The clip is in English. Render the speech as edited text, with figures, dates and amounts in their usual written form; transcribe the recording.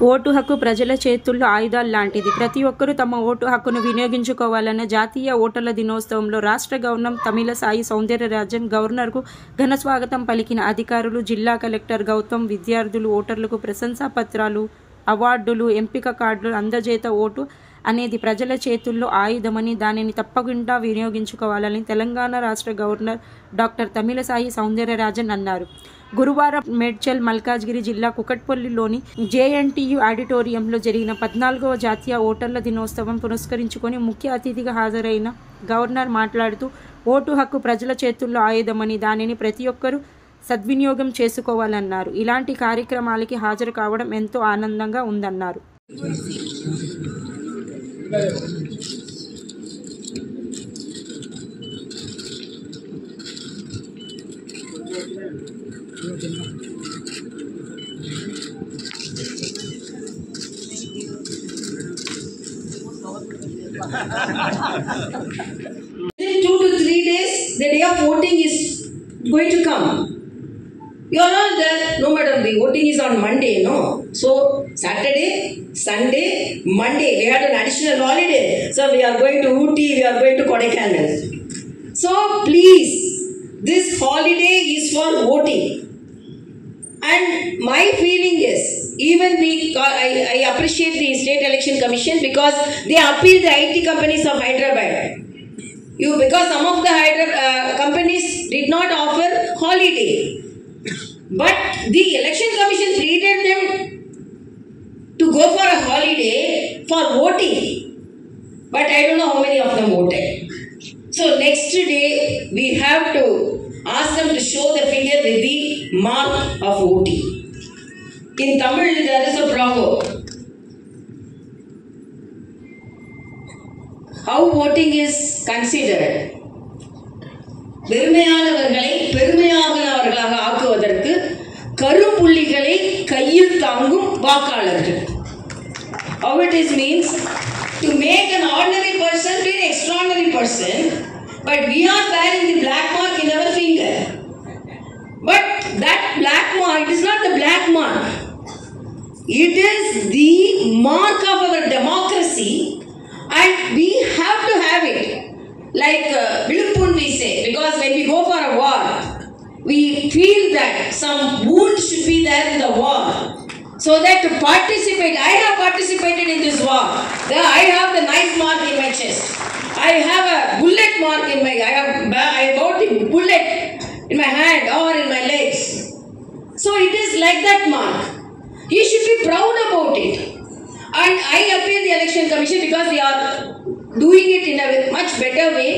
Vote హక్కు ప్రజల చేతుల్లో ఆయుధాలు లాంటిది. ప్రతి ఒక్కరూ తమ ఓటు హక్కును వినియోగించుకోవాలన్న జాతీయ ఓటర్ల దినోత్సవంలో రాష్ట్ర గవర్నర్ తమిళసాయి సౌందరరాజన్ గవర్నర్కు ఘన స్వాగతం పలికిన అధికారులు, జిల్లా కలెక్టర్ గౌతమ్ విద్యార్థులు ఓటర్లకు ప్రశంసా పత్రాలు, అవార్డులు, ఎంపిక కార్డులు అందజేత ఓటు అనేది ప్రజల చేతుల్లో ఆయుధమని, దానిని తప్పకుండా వినియోగించుకోవాలని తెలంగాణ రాష్ట్ర గవర్నర్ డాక్టర్ తమిళసాయి సౌందరరాజన్ అన్నారు. గురువారం మేడ్చల్ మల్కాజ్గిరి జిల్లా కుకట్పల్లిలోని జేఎన్టీయూ ఆడిటోరియంలో జరిగిన 14వ జాతీయ ఓటర్ల దినోత్సవం పురస్కరించుకొని ముఖ్య అతిథిగా హాజరైన గవర్నర్ మాట్లాడుతూ, ఓటు హక్కు ప్రజల చేతుల్లో ఆయుధమని, దానిని ప్రతి ఒక్కరూ సద్వినియోగం చేసుకోవాలన్నారు. ఇలాంటి కార్యక్రమాలకి హాజరు కావడం ఎంతో ఆనందంగా ఉందన్నారు. Within 2 to 3 days, the day of voting is going to come. You are all there. No matter the voting is on Monday, no. So Saturday, Sunday, Monday, we had an additional holiday. So we are going to Ooty, we are going to Kodaikanal. So please, this holiday is for voting. And my feeling is, even I appreciate the State Election Commission because they appealed the IT companies of Hyderabad. Because some of the companies did not offer holiday. But the Election Commission pleaded them to go for a holiday for voting. But I don't know how many of them voted. So next day, we have to ask them to show the finger with the mark of voting. In Tamil, there is a proverb. How voting is considered. பெருமையானவர்களை பெருமையானவர்களாக ஆக்குவதற்கு கரும்புள்ளிகளை கையில் தாங்கும் வாக்காளர்கள். How it is means to make an ordinary person to an extraordinary person, but we are wearing the black mark in our finger. But that black mark, it is not the black mark. It is the mark of our democracy, and we have to have it. Like Vilupun we say, because when we go for a war, we feel that some wound should be there in the war. So that to participate, I have participated in this war. I have the nice mark in my chest. I have a bullet mark in my, I got the bullet in my hand or in my legs. So it is like that mark. You should be proud about it. And I appeal the Election Commission because they are doing it in a much better way.